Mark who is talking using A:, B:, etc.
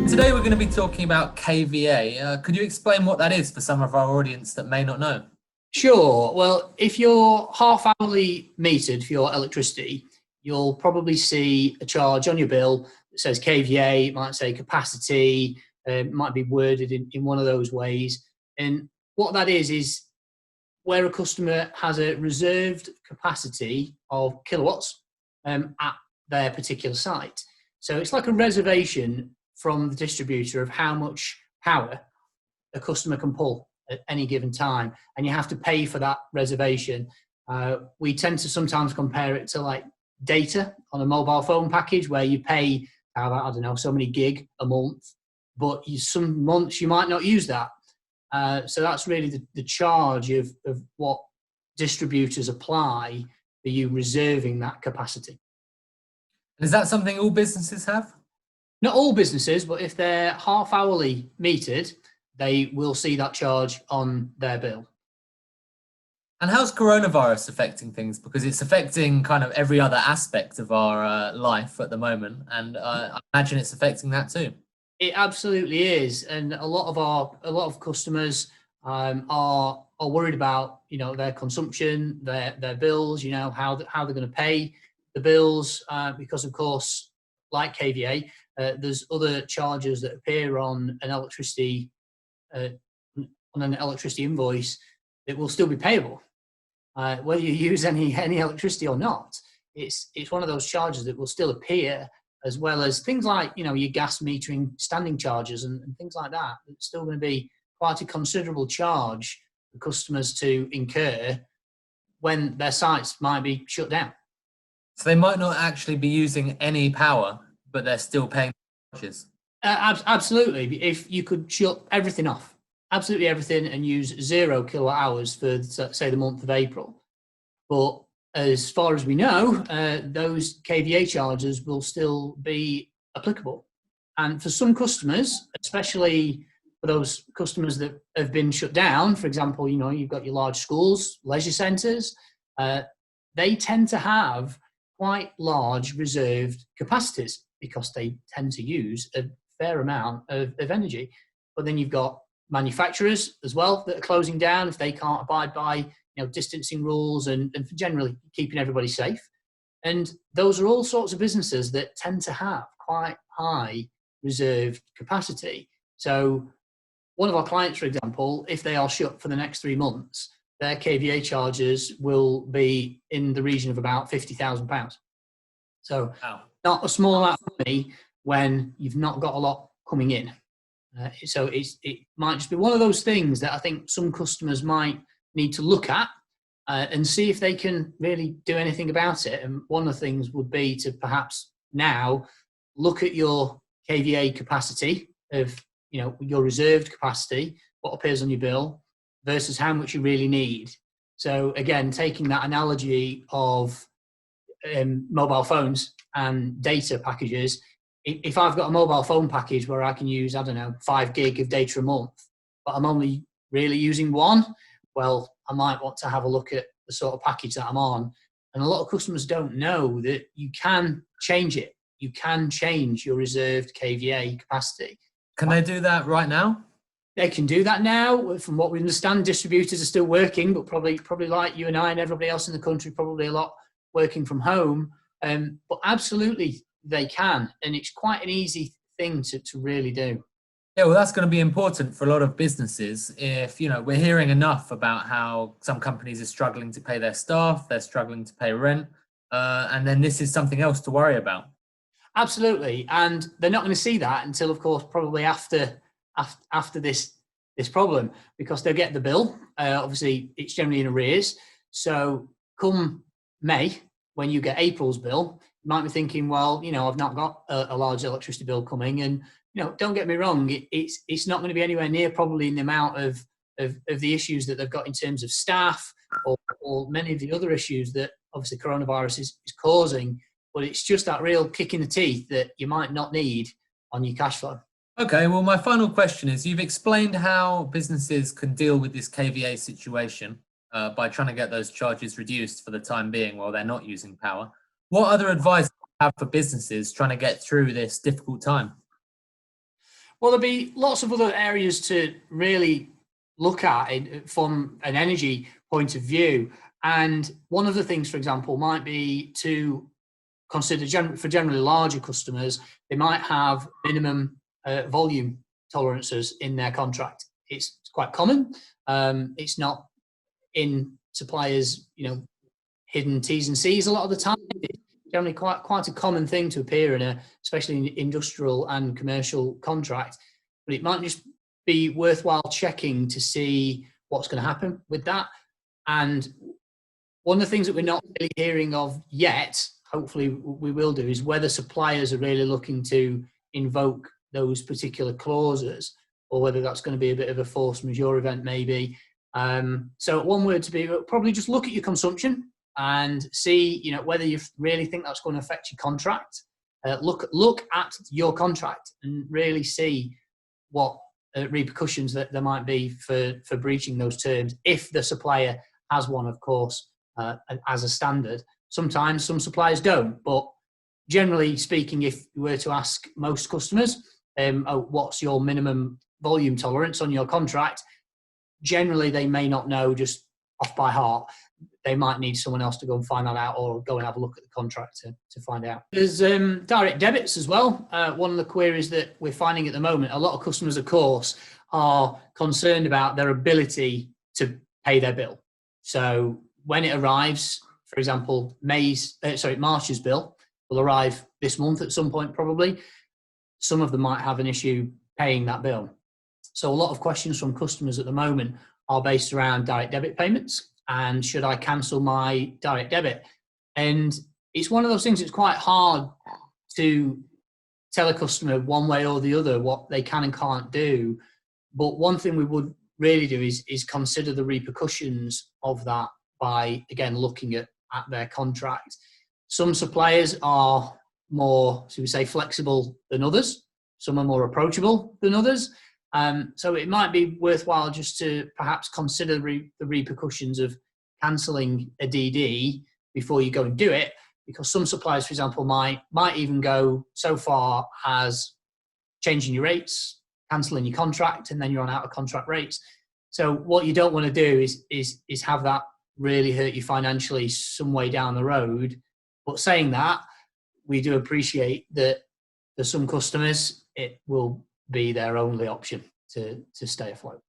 A: Today we're going to be talking about KVA. Could you explain what that is for some of our audience that may not know?
B: Sure. Well, if you're half-hourly metered for your electricity, you'll probably see a charge on your bill that says KVA. It might say capacity. It might be worded in one of those ways. And what that is where a customer has a reserved capacity of kilowatts at their particular site. So it's like a reservation from the distributor of how much power a customer can pull at any given time, and you have to pay for that reservation. We tend to sometimes compare it to like data on a mobile phone package where you pay, I don't know, so many gig a month, but some months you might not use that. So that's really the charge of what distributors apply for you reserving that capacity.
A: Is that something all businesses have?
B: Not all businesses, but if they're half-hourly metered, they will see that charge on their bill.
A: And how's coronavirus affecting things? Because it's affecting kind of every other aspect of our life at the moment, and I imagine it's affecting that too.
B: It absolutely is, and a lot of customers are worried about their consumption, their bills, how they're going to pay the bills, because of course, like KVA, there's other charges that appear on an electricity invoice that will still be payable, whether you use any electricity or not. It's one of those charges that will still appear, as well as things like your gas metering standing charges and things like that. It's still going to be quite a considerable charge for customers to incur when their sites might be shut down.
A: So they might not actually be using any power, but they're still paying charges.
B: Absolutely. If you could shut everything off, absolutely everything, and use 0 kilowatt hours for, say, the month of April. But as far as we know, those KVA charges will still be applicable. And for some customers, especially for those customers that have been shut down, for example, you've got your large schools, leisure centres, they tend to have quite large reserved capacities because they tend to use a fair amount of energy. But then you've got manufacturers as well that are closing down if they can't abide by distancing rules and generally keeping everybody safe. And those are all sorts of businesses that tend to have quite high reserved capacity. So one of our clients, for example, if they are shut for the next 3 months, their KVA charges will be in the region of about £50,000. So not a small amount of money when you've not got a lot coming in. So it might just be one of those things that I think some customers might need to look at and see if they can really do anything about it. And one of the things would be to perhaps now look at your KVA capacity of your reserved capacity, what appears on your bill, versus how much you really need. So again, taking that analogy of mobile phones and data packages, if I've got a mobile phone package where I can use, 5 gig of data a month, but I'm only really using 1, well, I might want to have a look at the sort of package that I'm on. And a lot of customers don't know that you can change it. You can change your reserved KVA capacity.
A: Can they do that right now?
B: They can do that now. From what we understand, distributors are still working, but probably like you and I and everybody else in the country, probably a lot working from home. But absolutely, they can, and it's quite an easy thing to really do.
A: Yeah, well, that's going to be important for a lot of businesses. If we're hearing enough about how some companies are struggling to pay their staff, they're struggling to pay rent, and then this is something else to worry about.
B: Absolutely, and they're not going to see that until, of course, probably after this problem, because they'll get the bill. Obviously, it's generally in arrears. So come May, when you get April's bill, you might be thinking, well, I've not got a large electricity bill coming, and don't get me wrong, it's not going to be anywhere near probably in the amount of the issues that they've got in terms of staff or many of the other issues that obviously coronavirus is causing. But it's just that real kick in the teeth that you might not need on your cash flow.
A: Okay, well, my final question is, you've explained how businesses can deal with this KVA situation by trying to get those charges reduced for the time being while they're not using power. What other advice do you have for businesses trying to get through this difficult time?
B: Well, there'll be lots of other areas to really look at from an energy point of view. And one of the things, for example, might be to consider for generally larger customers, they might have minimum volume tolerances in their contract. It's quite common. It's not in suppliers, hidden T's and C's a lot of the time. It's generally quite a common thing to appear in especially in industrial and commercial contract. But it might just be worthwhile checking to see what's going to happen with that. And one of the things that we're not really hearing of yet, hopefully we will do, is whether suppliers are really looking to invoke those particular clauses, or whether that's going to be a bit of a force majeure event maybe. So one word to be, probably just look at your consumption and see, whether you really think that's going to affect your contract. Look at your contract and really see what repercussions that there might be for breaching those terms, if the supplier has one, of course, as a standard. Sometimes some suppliers don't, but generally speaking, if you were to ask most customers, what's your minimum volume tolerance on your contract, generally they may not know just off by heart. They might need someone else to go and find that out, or go and have a look at the contract to find out. There's direct debits as well. One of the queries that we're finding at the moment, a lot of customers, of course, are concerned about their ability to pay their bill. So when it arrives, for example, March's bill will arrive this month at some point probably. Some of them might have an issue paying that bill. So a lot of questions from customers at the moment are based around direct debit payments, and should I cancel my direct debit? And it's one of those things, it's quite hard to tell a customer one way or the other what they can and can't do. But one thing we would really do is consider the repercussions of that by, again, looking at their contract. Some suppliers are more, so we say, flexible than others. Some are more approachable than others. So it might be worthwhile just to perhaps consider the repercussions of cancelling a DD before you go and do it, because some suppliers, for example, might even go so far as changing your rates, cancelling your contract, and then you're on out of contract rates. So what you don't want to do is have that really hurt you financially some way down the road. But saying that, we do appreciate that for some customers, it will be their only option to stay afloat.